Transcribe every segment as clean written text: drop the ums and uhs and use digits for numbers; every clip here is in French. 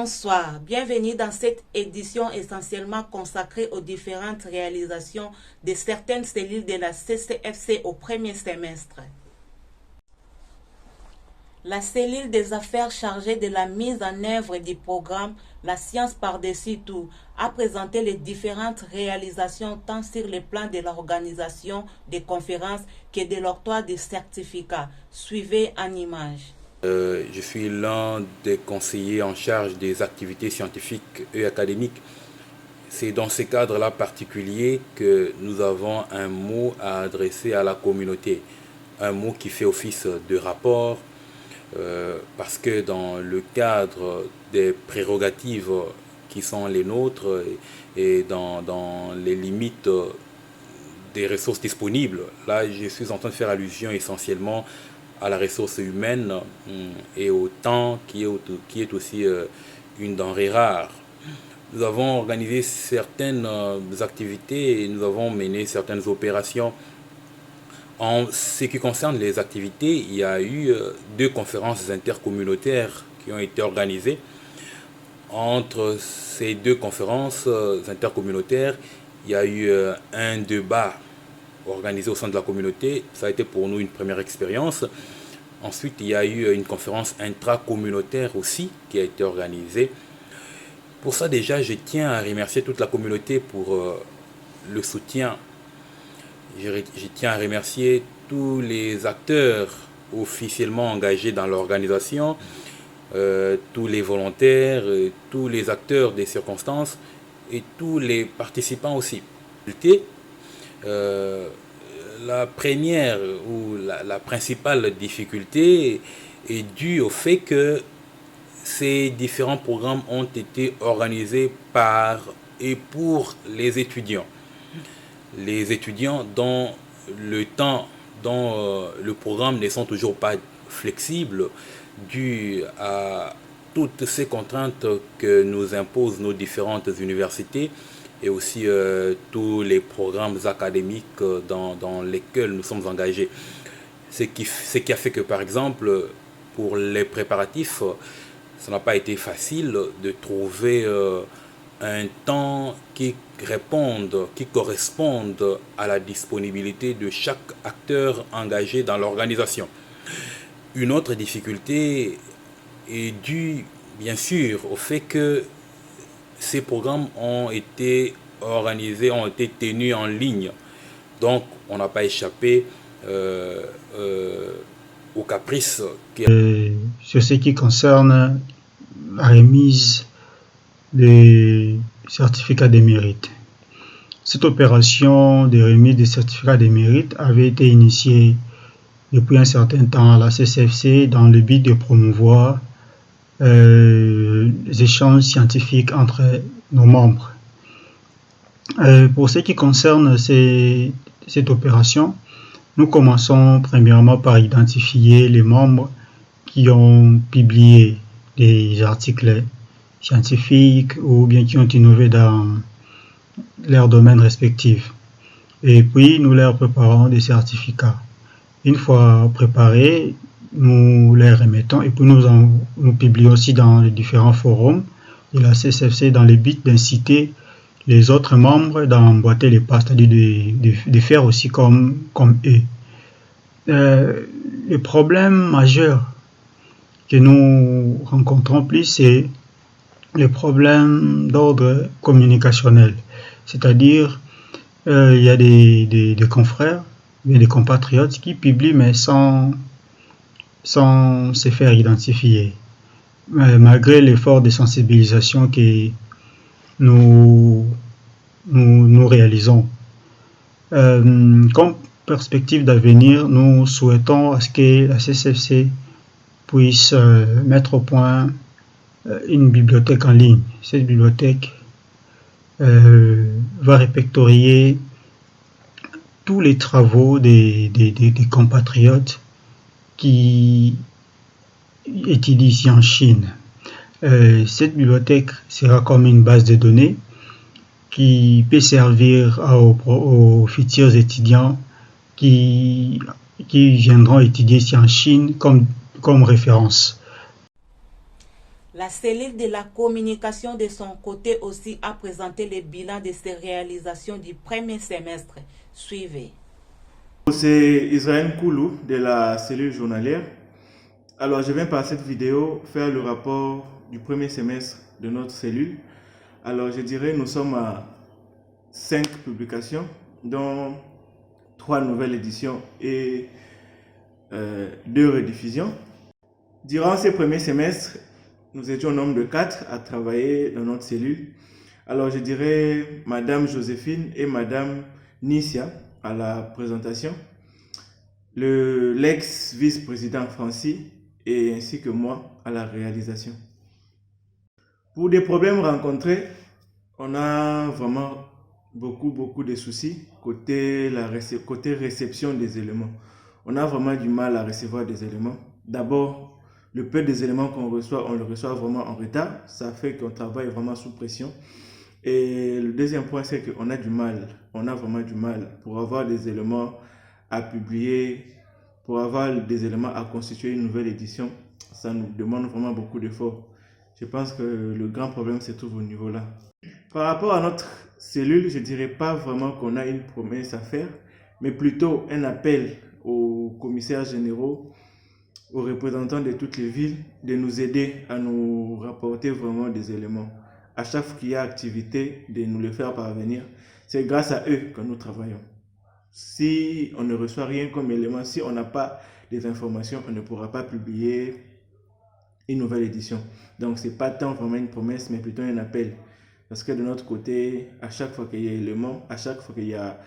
Bonsoir, bienvenue dans cette édition essentiellement consacrée aux différentes réalisations de certaines cellules de la CCFC au premier semestre. La cellule des affaires chargée de la mise en œuvre du programme La science par-dessus tout a présenté les différentes réalisations tant sur le plan de l'organisation des conférences que de l'octroi des certificats. Suivez en images. Je suis l'un des conseillers en charge des activités scientifiques et académiques. C'est dans ces cadres-là particuliers que nous avons un mot à adresser à la communauté, un mot qui fait office de rapport, parce que dans le cadre des prérogatives qui sont les nôtres et dans les limites des ressources disponibles, là je suis en train de faire allusion essentiellement à la ressource humaine et au temps qui est aussi une denrée rare. Nous avons organisé certaines activités et nous avons mené certaines opérations. En ce qui concerne les activités, il y a eu 2 conférences intercommunautaires qui ont été organisées. Entre ces 2 conférences intercommunautaires, il y a eu un débat organisé au sein de la communauté. Ça a été pour nous une première expérience. Ensuite, il y a eu une conférence intracommunautaire aussi qui a été organisée. Pour ça, déjà, je tiens à remercier toute la communauté pour le soutien. Je tiens à remercier tous les acteurs officiellement engagés dans l'organisation, tous les volontaires, tous les acteurs des circonstances et tous les participants aussi. La première ou la principale difficulté est due au fait que ces différents programmes ont été organisés par et pour les étudiants. Les étudiants dont le programme ne sont toujours pas flexibles dû à toutes ces contraintes que nous imposent nos différentes universités et aussi tous les programmes académiques dans lesquels nous sommes engagés. Ce qui a fait que, par exemple, pour les préparatifs, ça n'a pas été facile de trouver un temps qui corresponde à la disponibilité de chaque acteur engagé dans l'organisation. Une autre difficulté est due, bien sûr, au fait que ces programmes ont été organisés, ont été tenus en ligne. Donc, on n'a pas échappé aux caprices. Sur ce qui concerne la remise des certificats de mérite. Cette opération de remise des certificats de mérite avait été initiée depuis un certain temps à la CCFC dans le but de promouvoir les échanges scientifiques entre nos membres. Pour ce qui concerne cette opération, nous commençons premièrement par identifier les membres qui ont publié des articles scientifiques ou bien qui ont innové dans leur domaine respectif. Et puis, nous leur préparons des certificats. Une fois préparés, nous les remettons et puis nous publions aussi dans les différents forums de la CCFC dans le but d'inciter les autres membres d'emboîter les pas, c'est-à-dire de faire aussi comme eux. Le problème majeur que nous rencontrons plus, c'est le problème d'ordre communicationnel. C'est-à-dire, il y a des confrères, des compatriotes qui publient mais sans se faire identifier. Malgré l'effort de sensibilisation que nous réalisons. Comme perspective d'avenir, nous souhaitons à ce que la CCFC puisse mettre au point une bibliothèque en ligne. Cette bibliothèque va répertorier tous les travaux des compatriotes qui étudient ici en Chine. Cette bibliothèque sera comme une base de données qui peut servir aux futurs étudiants qui viendront étudier ici en Chine comme référence. La cellule de la communication de son côté aussi a présenté le bilan de ses réalisations du premier semestre. Suivez. C'est Israël Koulou de la cellule journalière. Alors je viens par cette vidéo faire le rapport du premier semestre de notre cellule. Alors je dirais nous sommes à 5 publications, dont 3 nouvelles éditions et 2 rediffusions. Durant ces premiers semestres, nous étions au nombre de 4 à travailler dans notre cellule. Alors je dirais Madame Joséphine et Madame Nicia à la présentation, l'ex-vice-président Francis et ainsi que moi à la réalisation. Pour des problèmes rencontrés, on a vraiment beaucoup de soucis côté réception des éléments. On a vraiment du mal à recevoir des éléments. D'abord, le peu des éléments qu'on reçoit, on le reçoit vraiment en retard. Ça fait qu'on travaille vraiment sous pression. Et le deuxième point, c'est qu'on a du mal. On a vraiment du mal pour avoir des éléments à publier, pour avoir des éléments à constituer une nouvelle édition. Ça nous demande vraiment beaucoup d'efforts. Je pense que le grand problème se trouve au niveau là. Par rapport à notre cellule, je ne dirais pas vraiment qu'on a une promesse à faire, mais plutôt un appel aux commissaires généraux, aux représentants de toutes les villes, de nous aider à nous rapporter vraiment des éléments. À chaque fois qu'il y a activité, de nous le faire parvenir. C'est grâce à eux que nous travaillons. Si on ne reçoit rien comme élément, si on n'a pas les informations, on ne pourra pas publier une nouvelle édition. Donc, ce n'est pas tant vraiment une promesse, mais plutôt un appel. Parce que de notre côté, à chaque fois qu'il y a des éléments, à chaque fois qu'il y a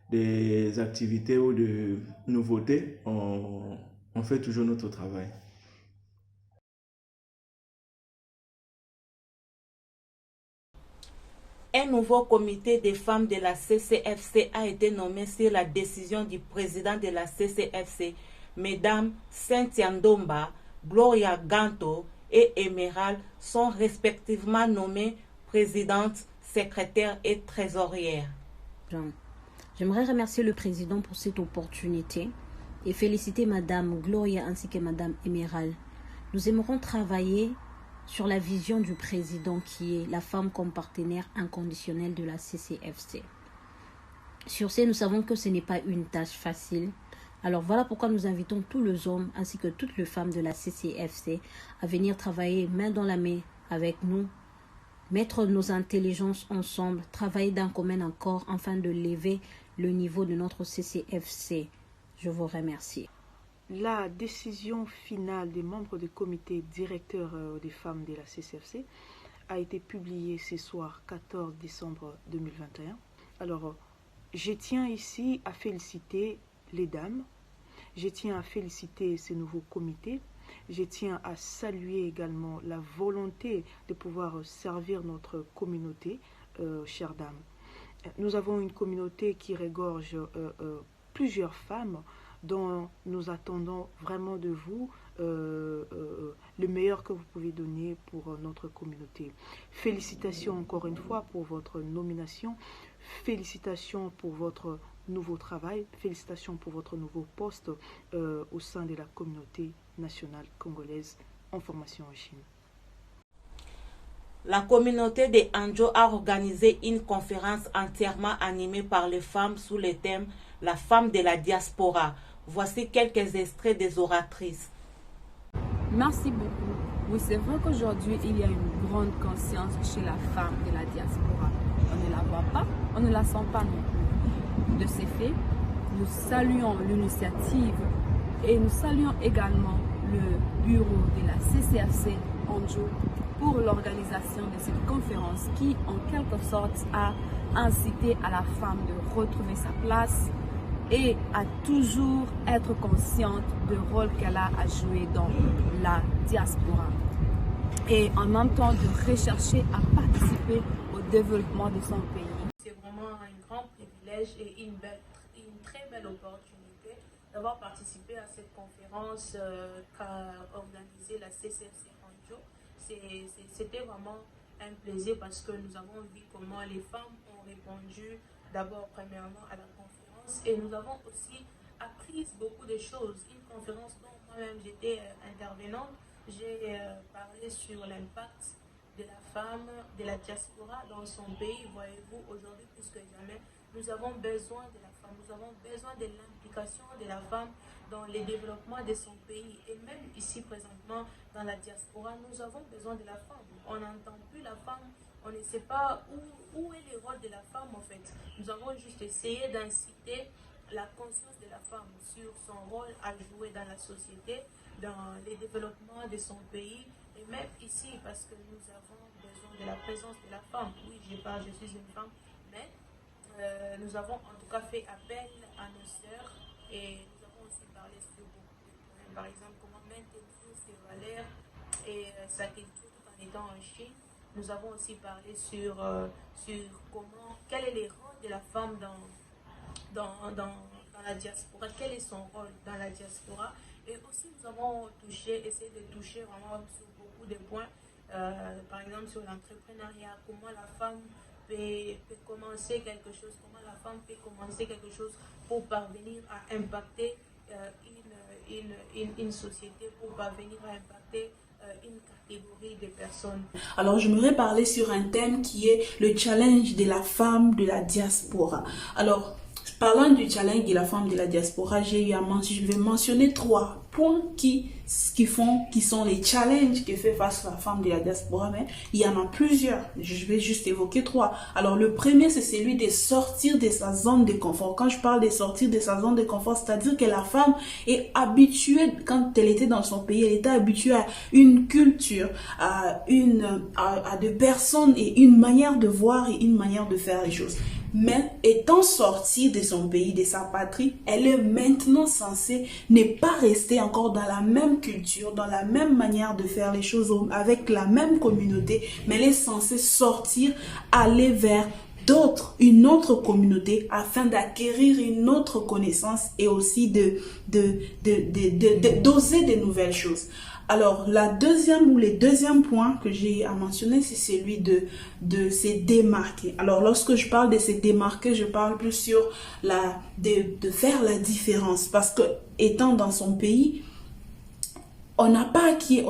des activités ou de nouveautés, on fait toujours notre travail. Un nouveau comité des femmes de la CCFC a été nommé sur la décision du président de la CCFC, Mesdames Cynthia Ndomba, Gloria Ganto et Emerald sont respectivement nommées présidentes, secrétaires et trésorières. J'aimerais remercier le président pour cette opportunité et féliciter Madame Gloria ainsi que Madame Emerald. Nous aimerons travailler sur la vision du président qui est la femme comme partenaire inconditionnel de la CCFC. Sur ce, nous savons que ce n'est pas une tâche facile. Alors voilà pourquoi nous invitons tous les hommes ainsi que toutes les femmes de la CCFC à venir travailler main dans la main avec nous, mettre nos intelligences ensemble, travailler d'un commun accord afin de lever le niveau de notre CCFC. Je vous remercie. La décision finale des membres du comité directeur des femmes de la CCFC a été publiée ce soir 14 décembre 2021. Alors, je tiens ici à féliciter les dames, je tiens à féliciter ce nouveau comité, je tiens à saluer également la volonté de pouvoir servir notre communauté, chères dames. Nous avons une communauté qui regorge plusieurs femmes dont nous attendons vraiment de vous le meilleur que vous pouvez donner pour notre communauté. Félicitations encore une fois pour votre nomination, félicitations pour votre nouveau travail, félicitations pour votre nouveau poste au sein de la communauté nationale congolaise en formation en Chine. La communauté de Anjo a organisé une conférence entièrement animée par les femmes sous le thème « La femme de la diaspora ». Voici quelques extraits des oratrices. Merci beaucoup. Oui, c'est vrai qu'aujourd'hui, il y a une grande conscience chez la femme de la diaspora. On ne la voit pas, on ne la sent pas non plus. De ces faits, nous saluons l'initiative et nous saluons également le bureau de la CCFC Anjo pour l'organisation de cette conférence qui, en quelque sorte, a incité à la femme de retrouver sa place et à toujours être consciente du rôle qu'elle a à jouer dans la diaspora. Et en même temps de rechercher à participer au développement de son pays. C'est vraiment un grand privilège et une très belle opportunité d'avoir participé à cette conférence qu'a organisée la CCFC Anjo. C'était vraiment un plaisir parce que nous avons vu comment les femmes ont répondu d'abord premièrement à la conférence et nous avons aussi appris beaucoup de choses. Une conférence dont moi-même j'étais intervenante j'ai parlé sur l'impact de la femme, de la diaspora dans son pays. Voyez-vous, aujourd'hui plus que jamais, nous avons besoin de la femme, nous avons besoin de l'implication de la femme dans le développement de son pays. Et même ici présentement, dans la diaspora, nous avons besoin de la femme. On n'entend plus la femme, on ne sait pas où est le rôle de la femme en fait. Nous avons juste essayé d'inciter la conscience de la femme sur son rôle à jouer dans la société, dans le développement de son pays, et même ici, parce que nous avons besoin de la présence de la femme. Oui, je suis une femme, mais nous avons en tout cas fait appel à nos sœurs, et nous avons aussi parlé sur beaucoup de points, par exemple comment maintenir ses valeurs et sa culture tout en étant en Chine. Nous avons aussi parlé sur quel est le rôle de la femme dans la diaspora, quel est son rôle dans la diaspora. Et aussi nous avons essayé de toucher vraiment sur beaucoup de points, par exemple sur l'entrepreneuriat, comment la femme peut commencer quelque chose, comment la femme peut commencer quelque chose pour parvenir à impacter une société, pour parvenir à impacter une catégorie de personnes. Alors, j'aimerais parler sur un thème qui est le challenge de la femme de la diaspora. Alors, parlant du challenge de la femme de la diaspora, je vais mentionner 3 points qui sont les challenges que fait face la femme de la diaspora, mais il y en a plusieurs. Je vais juste évoquer 3. Alors, le premier, c'est celui de sortir de sa zone de confort. Quand je parle de sortir de sa zone de confort, c'est-à-dire que la femme est habituée, quand elle était dans son pays, elle était habituée à une culture, à des personnes et une manière de voir et une manière de faire les choses. Mais étant sortie de son pays, de sa patrie, elle est maintenant censée ne pas rester encore dans la même culture, dans la même manière de faire les choses, avec la même communauté, mais elle est censée sortir, aller vers une autre communauté afin d'acquérir une autre connaissance et aussi d'oser de nouvelles choses. Alors, le deuxième point que j'ai à mentionner, c'est celui de se démarquer. Alors, lorsque je parle de se démarquer, je parle plus sur de faire la différence. Parce que, étant dans son pays, on n'a pas acquis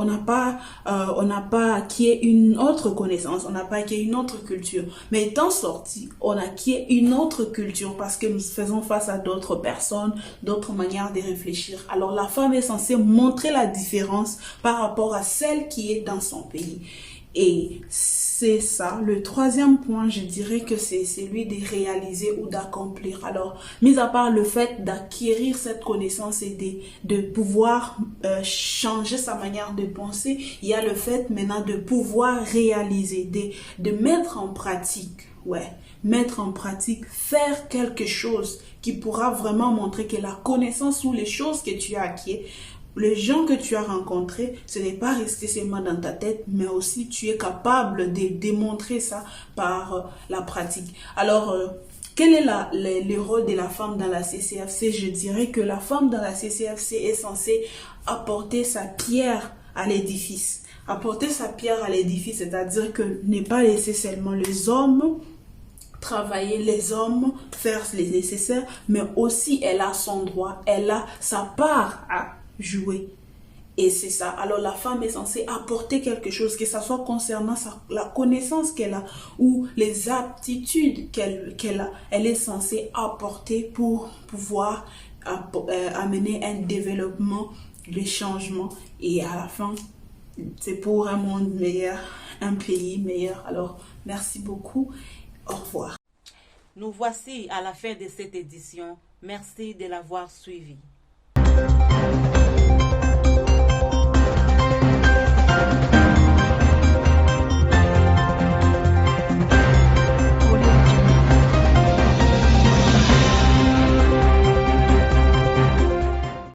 une autre connaissance, on n'a pas acquis une autre culture. Mais étant sorti, on a acquis une autre culture parce que nous faisons face à d'autres personnes, d'autres manières de réfléchir. Alors la femme est censée montrer la différence par rapport à celle qui est dans son pays. Et c'est ça. Le troisième point, je dirais que c'est celui de réaliser ou d'accomplir. Alors, mis à part le fait d'acquérir cette connaissance et de pouvoir changer sa manière de penser, il y a le fait maintenant de pouvoir réaliser, de mettre en pratique. Mettre en pratique, faire quelque chose qui pourra vraiment montrer que la connaissance ou les choses que tu as acquises, les gens que tu as rencontrés, ce n'est pas resté seulement dans ta tête, mais aussi tu es capable de démontrer ça par la pratique. Alors, quel est le rôle de la femme dans la CCFC? Je dirais que la femme dans la CCFC est censée apporter sa pierre à l'édifice. Apporter sa pierre à l'édifice, c'est-à-dire que ne pas laisser seulement les hommes travailler, les hommes faire les nécessaires, mais aussi elle a son droit, elle a sa part à jouer. Et c'est ça. Alors la femme est censée apporter quelque chose, que ce soit concernant la connaissance qu'elle a ou les aptitudes qu'elle a. Elle est censée apporter pour pouvoir amener un développement, le changement. Et à la fin, c'est pour un monde meilleur, un pays meilleur. Alors merci beaucoup. Au revoir. Nous voici à la fin de cette édition. Merci de l'avoir suivi.